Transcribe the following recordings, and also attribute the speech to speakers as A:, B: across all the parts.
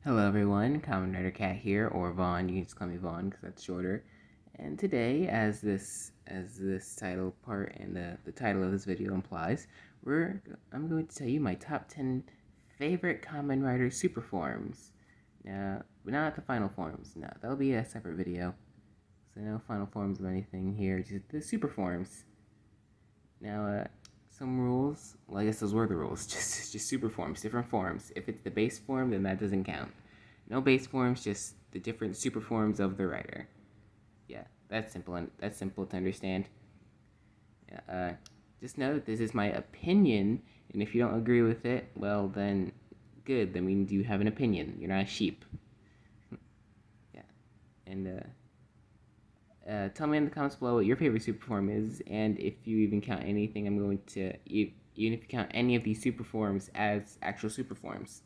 A: Hello everyone, Kamen Cat here, or Vaughn. You can just call me Vaughn because that's shorter. And today, as this title part and the title of this video implies, I'm going to tell you my top 10 favorite Kamen Rider super forms. Now, not the final forms. No, that'll be a separate video. So no final forms of anything here, just the super forms. Now, some rules. Well, I guess those were the rules. Just super forms, different forms. If it's the base form, then that doesn't count. No base forms, just the different super forms of the writer. Yeah, that's simple and that's simple to understand. Yeah, just know that this is my opinion, and if you don't agree with it, well then, good. That means you have an opinion. You're not a sheep. Yeah, and tell me in the comments below what your favorite super form is, and if you even count anything, I'm going to even if you count any of these super forms as actual super forms.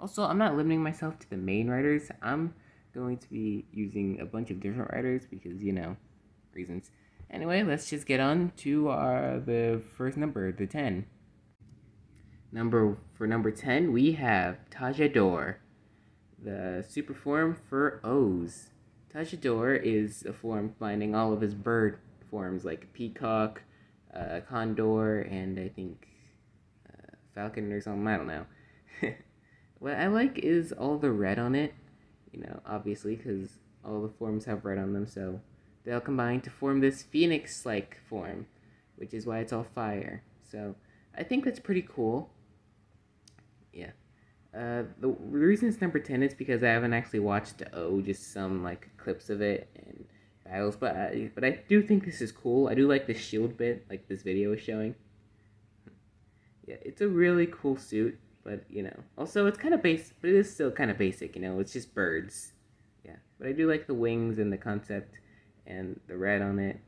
A: Also, I'm not limiting myself to the main writers. I'm going to be using a bunch of different writers because, reasons. Anyway, let's just get on to the first number, the 10. For number 10, we have Tajador, the super form for O's. Tajador is a form combining all of his bird forms like peacock, condor, and I think falcon or something. I don't know. What I like is all the red on it, obviously, because all the forms have red on them, so they'll combine to form this phoenix-like form, which is why it's all fire. So I think that's pretty cool. Yeah. The reason it's number 10 is because I haven't actually watched O, just some like clips of it and battles, but I do think this is cool. I do like the shield bit, like this video is showing. Yeah, it's a really cool suit, but also it's kind of basic, but it is still kind of basic. It's just birds. Yeah, but I do like the wings and the concept and the red on it.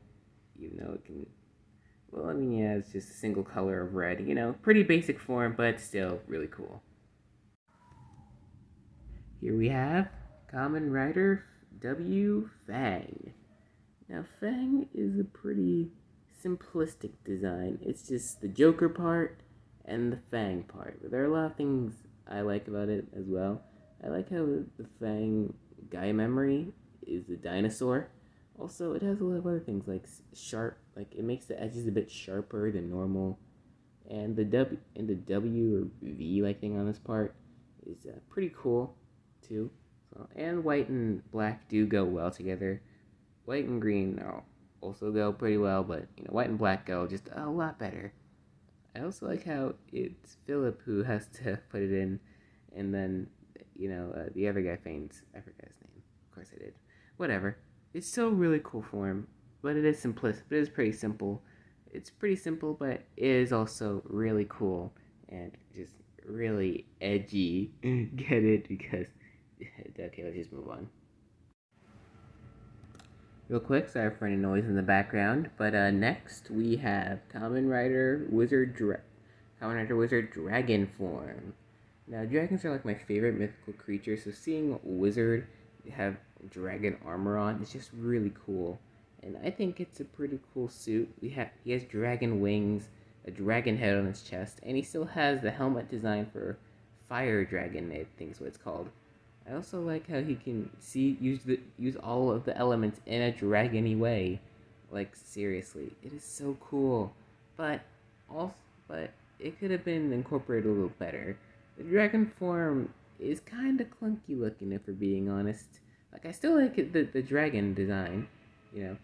A: Even though it can, well, I mean, yeah, it's just a single color of red. Pretty basic form, but still really cool. Here we have Kamen Rider Wfang. Now, Fang is a pretty simplistic design. It's just the Joker part and the Fang part. But there are a lot of things I like about it as well. I like how the Fang Gaia memory is a dinosaur. Also, it has a lot of other things like sharp, like it makes the edges a bit sharper than normal. And the W or V like thing on this part is pretty cool too. So, and white and black do go well together. White and green also go pretty well, but white and black go just a lot better. I also like how it's Philip who has to put it in, and then the other guy feigns. I forgot his name. Of course I did. Whatever. It's still really cool form, but it is simplistic. It is pretty simple. It's pretty simple, but it is also really cool and just really edgy. Get it? Because okay, let's just move on. Real quick, sorry for any noise in the background, but next we have Kamen Rider Wizard Dragon form. Now, dragons are like my favorite mythical creature, so seeing Wizard have dragon armor on is just really cool. And I think it's a pretty cool suit. He has dragon wings, a dragon head on his chest, and he still has the helmet design for Fire Dragon, I think is what it's called. I also like how he can use all of the elements in a dragony way. Like seriously, it is so cool. But also, but it could have been incorporated a little better. The dragon form is kind of clunky looking, if we're being honest. Like I still like the dragon design, you know.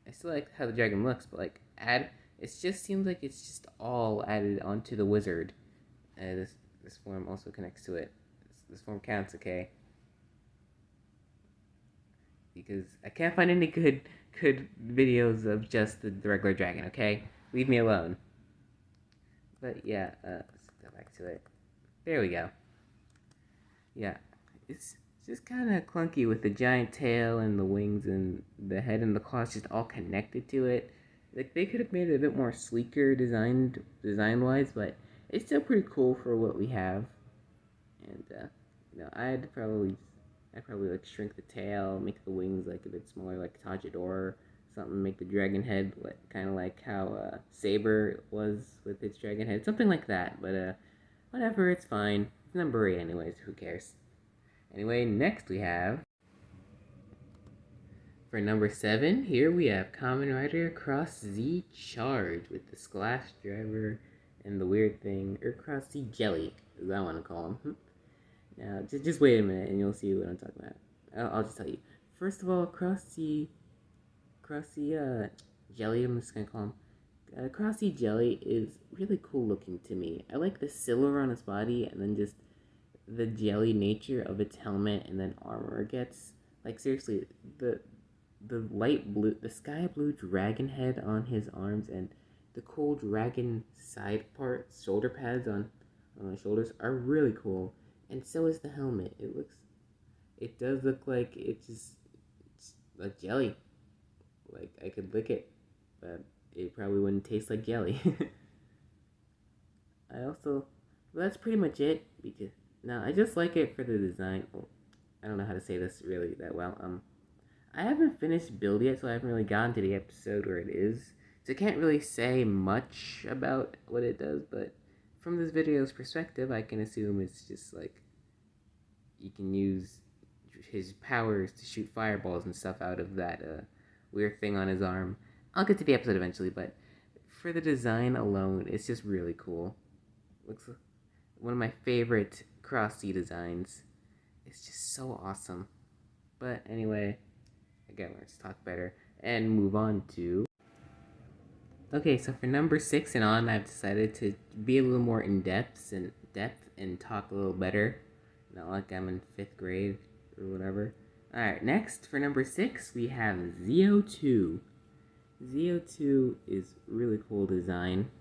A: I still like how the dragon looks, but it just seems like it's just all added onto the wizard. This form also connects to it. This form counts, okay? Because I can't find any good videos of just the regular dragon, okay? Leave me alone. But yeah, let's go back to it. There we go. Yeah, it's just kind of clunky with the giant tail and the wings and the head and the claws just all connected to it. Like they could have made it a bit more sleeker design-wise, but it's still pretty cool for what we have. And I'd probably like shrink the tail, make the wings like a bit smaller, like Tajador, something. Make the dragon head kind of like how Saber was with its dragon head, something like that. But whatever, it's fine. It's number 8 anyways. Who cares? Anyway, next we have, for number 7, here we have Kamen Rider Crossy Charge with the Splash Driver and the weird thing, or Crossy Jelly, as I want to call him. Now, just wait a minute and you'll see what I'm talking about. I'll just tell you. First of all, Crossy Jelly, I'm just gonna call him. Crossy Jelly is really cool looking to me. I like the silver on his body and then just the jelly nature of its helmet and then armor. It gets, like, seriously, the light blue, the sky blue dragon head on his arms and the cool dragon side part, shoulder pads on the shoulders are really cool. And so is the helmet. It does look like it's like jelly. Like, I could lick it, but it probably wouldn't taste like jelly. Well, that's pretty much it, because, now, I just like it for the design. Well, I don't know how to say this really that well. I haven't finished build yet, so I haven't really gotten to the episode where it is. So I can't really say much about what it does, but from this video's perspective, I can assume it's just like you can use his powers to shoot fireballs and stuff out of that weird thing on his arm. I'll get to the episode eventually, but for the design alone, it's just really cool. Looks like one of my favorite Crossy designs. It's just so awesome. But anyway, again, let's talk better and move on to... Okay, so for number 6 and on, I've decided to be a little more in depth and talk a little better. Not like I'm in 5th grade or whatever. Alright, next for number 6, we have Zeo2. Zeo2 is really cool design.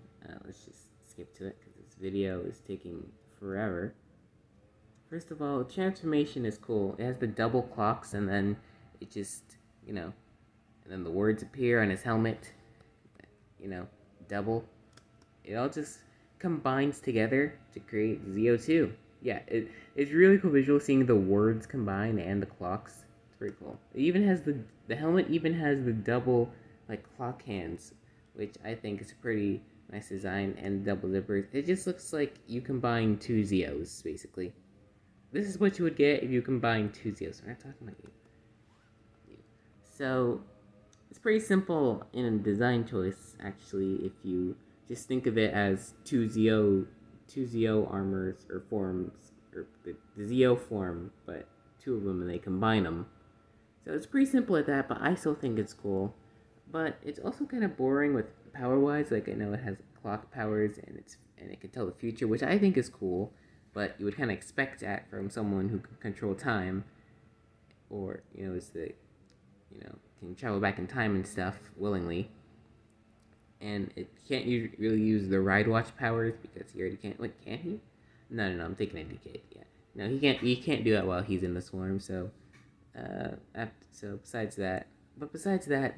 A: Let's just skip to it because this video is taking forever. First of all, transformation is cool. It has the double clocks and then it just, and then the words appear on his helmet. Double. It all just combines together to create Zeo2. Yeah, it's really cool visual seeing the words combine and the clocks. It's pretty cool. It even has the helmet even has the double clock hands, which I think is a pretty nice design, and double zippers. It just looks like you combine 2 Zeos, basically. This is what you would get if you combine 2 Zeos. I'm not talking about you. So, it's pretty simple in a design choice, actually, if you just think of it as 2 Zeo armors or forms, or the Zeo form, but 2 of them and they combine them. So it's pretty simple at that, but I still think it's cool. But it's also kind of boring with power-wise. Like, I know it has clock powers and it can tell the future, which I think is cool. But you would kind of expect that from someone who can control time, or can travel back in time and stuff willingly. And it can't really use the ride watch powers because he already can't. Wait, can he? No, I'm taking a decade. Yeah, no, he can't. He can't do that while he's in the swarm. So, besides that,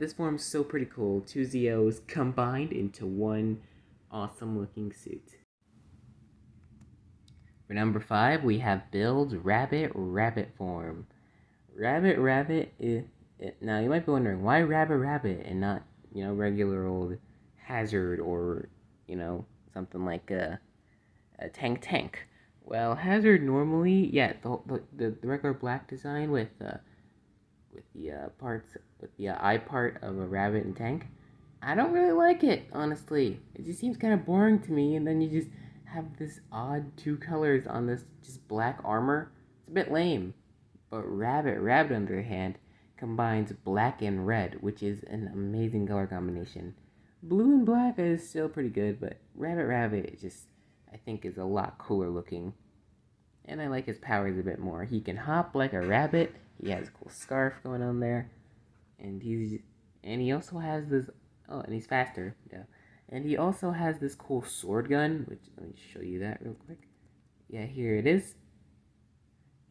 A: this form's still pretty cool. 2 Zeos combined into one awesome-looking suit. For number 5, we have Build Rabbit form. Rabbit is... Now, you might be wondering, why Rabbit and not, regular old Hazard or, something like a Tank. Well, Hazard normally, yeah, the regular black design with the eye part of a rabbit and tank, I don't really like it, honestly. It just seems kind of boring to me, and then you just have this odd 2 colors on this just black armor. It's a bit lame. But Rabbit, on the other hand, combines black and red, which is an amazing color combination. Blue and black is still pretty good, but Rabbit just, I think, is a lot cooler looking. And I like his powers a bit more. He can hop like a rabbit. He has a cool scarf going on there. And he also has this, and he's faster, yeah. And he also has this cool sword gun, which, let me show you that real quick. Yeah, here it is.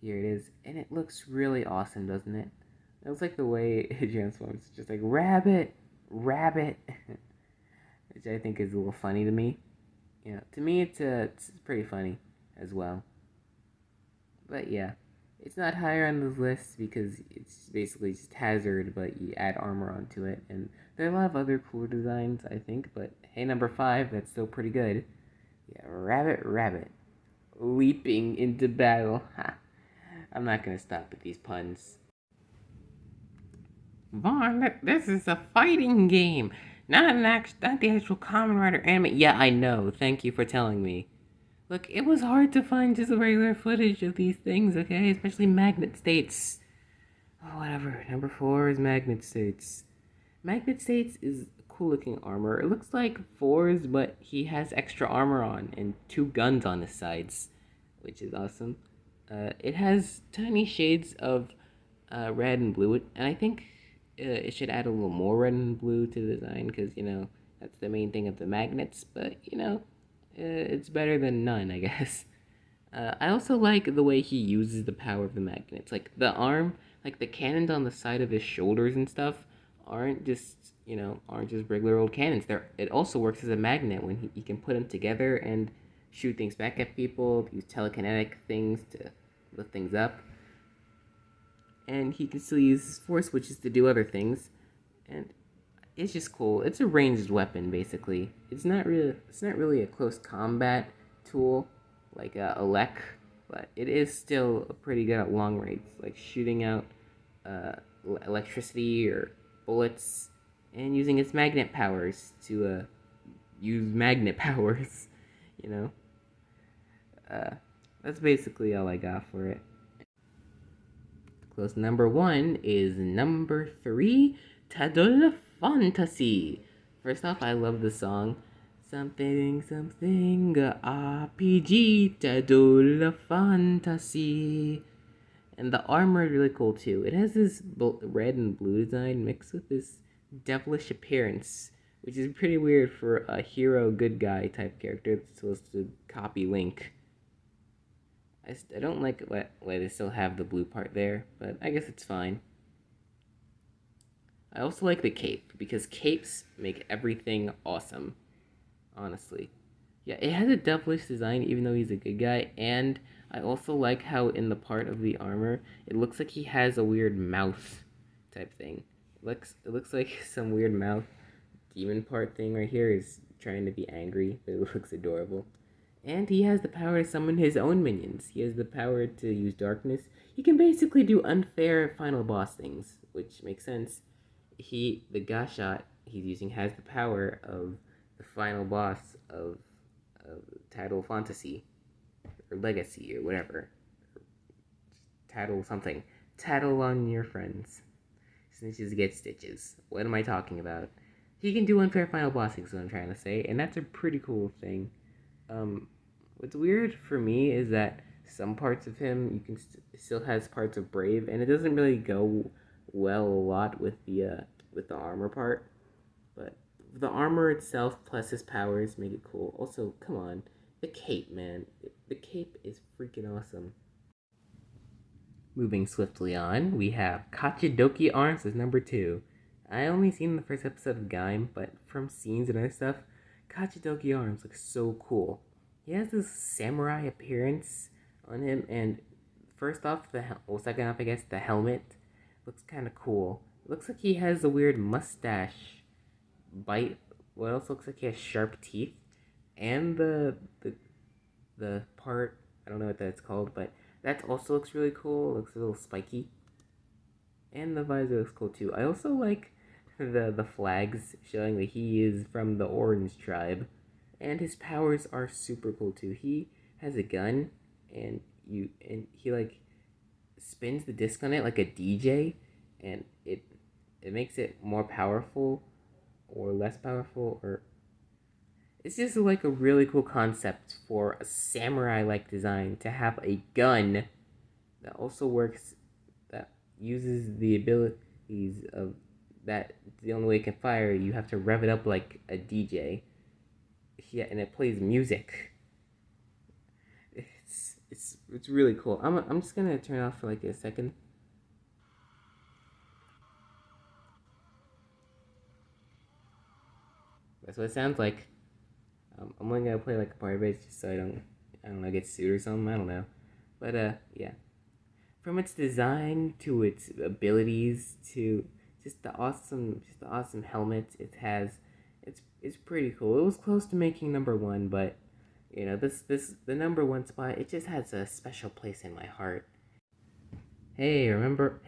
A: And it looks really awesome, doesn't it? It looks like the way it transforms. It's just like, rabbit, which I think is a little funny to me. To me, it's pretty funny as well. But yeah, it's not higher on this list because it's basically just Hazard, but you add armor onto it. And there are a lot of other cool designs, I think, but hey, number 5, that's still pretty good. Yeah, Rabbit, leaping into battle. Ha. I'm not gonna stop with these puns. Vaughn, this is a fighting game, not the actual Kamen Rider anime. Yeah, I know. Thank you for telling me. Look, it was hard to find just regular footage of these things, okay? Especially magnet states. Oh, whatever. Number 4 is magnet states. Magnet states is cool looking armor. It looks like Four's, but he has extra armor on and 2 guns on his sides, which is awesome. It has tiny shades of red and blue, and I think it should add a little more red and blue to the design because that's the main thing of the magnets. But it's better than none, I guess. I also like the way he uses the power of the magnets. Like the arm, like the cannons on the side of his shoulders and stuff, aren't just aren't just regular old cannons. It also works as a magnet when he can put them together and shoot things back at people. Use telekinetic things to lift things up, and he can still use force switches to do other things. And it's just cool. It's a ranged weapon basically. It's not really a close combat tool like a lek, but it is still pretty good at long range, like shooting out uh, electricity or bullets, and using its magnet powers to use magnet powers. You know, that's basically all I got for it. Close number 1 is number 3, Tajador Fantasy. First off, I love the song. Something, something, RPG, Tajador Fantasy. And the armor is really cool too. It has this red and blue design mixed with this devilish appearance, which is pretty weird for a hero good guy type character that's supposed to copy Link. I don't like why they still have the blue part there, but I guess it's fine. I also like the cape, because capes make everything awesome, honestly. Yeah, it has a devilish design even though he's a good guy, and I also like how in the part of the armor, it looks like he has a weird mouth type thing. It looks like some weird mouth demon part thing right here is trying to be angry, but it looks adorable. And he has the power to summon his own minions. He has the power to use darkness. He can basically do unfair final boss things, which makes sense. The Gashot he's using has the power of the final boss of Title Fantasy, or Legacy, or whatever. Title something. Tattle on your friends. Snitches get stitches. What am I talking about? He can do unfair final bossing, is what I'm trying to say, and that's a pretty cool thing. What's weird for me is that some parts of him you can still has parts of Brave, and it doesn't really go well a lot with the armor part. But the armor itself plus his powers make it cool. Also, come on, the cape, man, the cape is freaking awesome. Moving swiftly on, we have Kachidoki arms as number 2. I only seen the first episode of Gaim, but from scenes and other stuff, Kachidoki arms look so cool. He has this samurai appearance on him, and first off, second off, I guess, the helmet looks kind of cool. It looks like he has a weird mustache bite. What else looks like he has sharp teeth, and the part, I don't know what that's called, but that also looks really cool. It looks a little spiky, and the visor looks cool too. I also like the flags showing that he is from the Orange tribe, and his powers are super cool too. He has a gun, and he like spins the disc on it like a DJ, and it makes it more powerful or less powerful, or it's just like a really cool concept for a samurai like design to have a gun that also works, that uses the abilities of that. The only way it can fire, you have to rev it up like a DJ. Yeah, and it plays music. It's really cool. I'm just gonna turn it off for like a second. That's what it sounds like. I'm only gonna play like a part of it just so I don't know, get sued or something. I don't know, but yeah. From its design to its abilities to just the awesome helmet it has, it's pretty cool. It was close to making number 1, but the number 1 spot, it just has a special place in my heart. Remember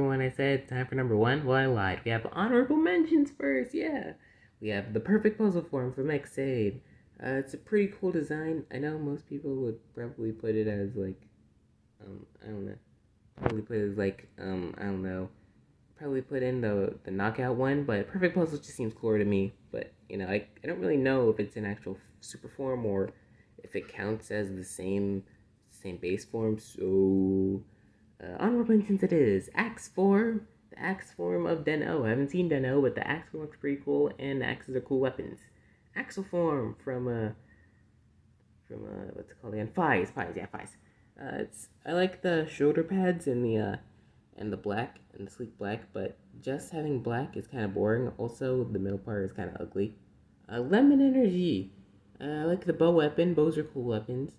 A: when I said time for number one? Well, I lied. We have honorable mentions first, yeah. We have the perfect puzzle form from Xade. It's a pretty cool design. I know most people would probably put it as like, I don't know. Probably put it as like, I don't know. Probably put in the knockout one, but perfect puzzle just seems cooler to me. But I don't really know if it's an actual super form or if it counts as the same base form. So honorable mentions it is. Axe form. The axe form of Den-O. I haven't seen Den-O, but the axe form looks pretty cool, and the axes are cool weapons. Axle form from what's it called again? Fies, yeah, Fies. I like the shoulder pads and the black and the sleek black, but just having black is kind of boring. Also, the middle part is kind of ugly. Lemon energy. I like the bow weapon. Bows are cool weapons,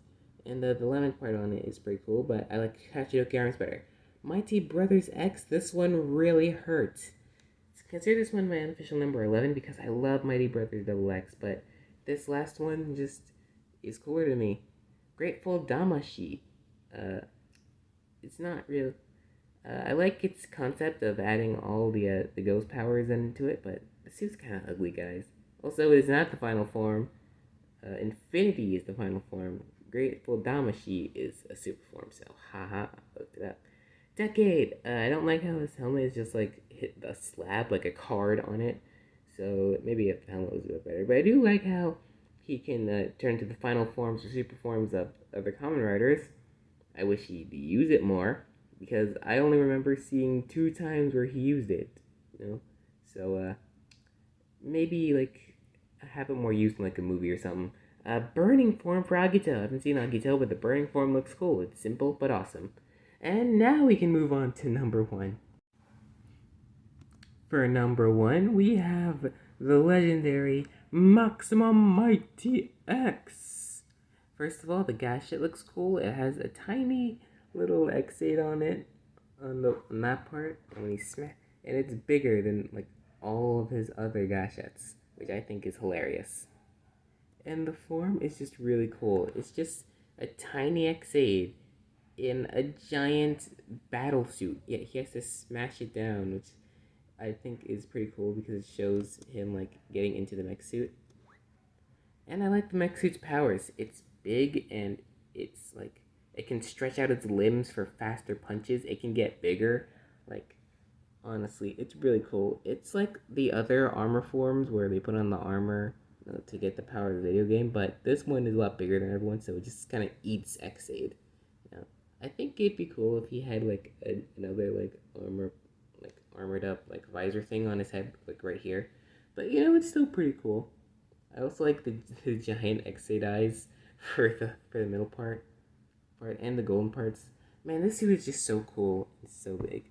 A: and the lemon part on it is pretty cool. But I like kachidoki arms better. Mighty Brothers X. This one really hurts. Consider this one my unofficial number 11 because I love Mighty Brothers Double X, but this last one just is cooler to me. Grateful Damashi. Uh, it's not real. I like its concept of adding all the ghost powers into it, but the suit's kind of ugly, guys. Also, it is not the final form. Infinity is the final form. Grateful Damashi is a super form, so haha, I looked it up. Decade. I don't like how his helmet is just like hit a slab, like a card on it. So maybe if the helmet was a bit better. But I do like how he can turn to the final forms or super forms of other Kamen Riders. I wish he'd use it more because I only remember seeing 2 times where he used it. So maybe like have it more used in like a movie or something. Burning form for Agito. I haven't seen Agito, but the burning form looks cool. It's simple but awesome. And now we can move on to number one. For number one, we have the legendary Maximum Mighty X. First of all, the gadget looks cool. It has a tiny little X8 on it, on that part, and when he smack, and it's bigger than like all of his other gadgets, which I think is hilarious. And the form is just really cool. It's just a tiny X8 in a giant battle suit. Yet he has to smash it down, which I think is pretty cool because it shows him like getting into the mech suit. And I like the mech suit's powers. It's big and it's like it can stretch out its limbs for faster punches. It can get bigger. Like honestly, it's really cool. It's like the other armor forms where they put on the armor to get the power of the video game, but this one is a lot bigger than everyone, so it just kind of eats Xaid. I think it'd be cool if he had like another like armored up like visor thing on his head, like right here. But it's still pretty cool. I also like the giant X8 eyes for the middle part and the golden parts. Man, this suit is just so cool. It's so big.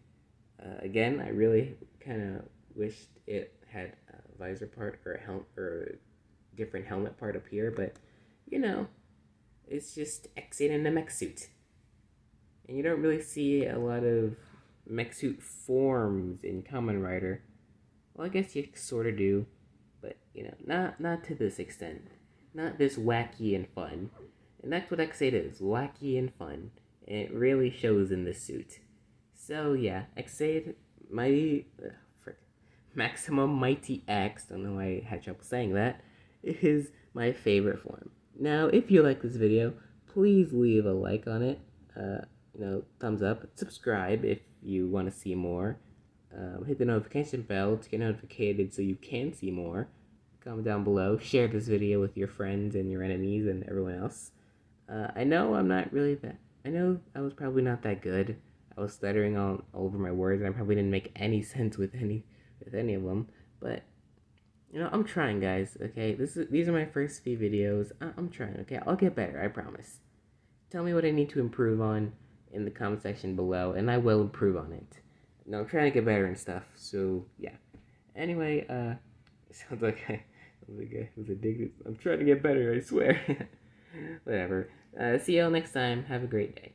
A: Again, I really kind of wished it had a visor part or a different helmet part up here, but it's just X8 in a mech suit. And you don't really see a lot of mech suit forms in Kamen Rider. Well, I guess you sort of do, but not to this extent. Not this wacky and fun. And that's what X8 is, wacky and fun. And it really shows in this suit. So yeah, X8, Maximum Mighty X, don't know why I had trouble saying that, is my favorite form. Now, if you like this video, please leave a like on it. Thumbs up, subscribe if you want to see more. Hit the notification bell to get notified so you can see more. Comment down below. Share this video with your friends and your enemies and everyone else. I know I'm not really that. I know I was probably not that good. I was stuttering all over my words, and I probably didn't make any sense with any of them. But I'm trying, guys. Okay, these are my first few videos. I'm trying. Okay, I'll get better. I promise. Tell me what I need to improve on in the comment section below, and I will improve on it. I'm trying to get better and stuff, so yeah. Anyway, it sounds like I was a dig. I'm trying to get better, I swear. Whatever. See y'all next time. Have a great day.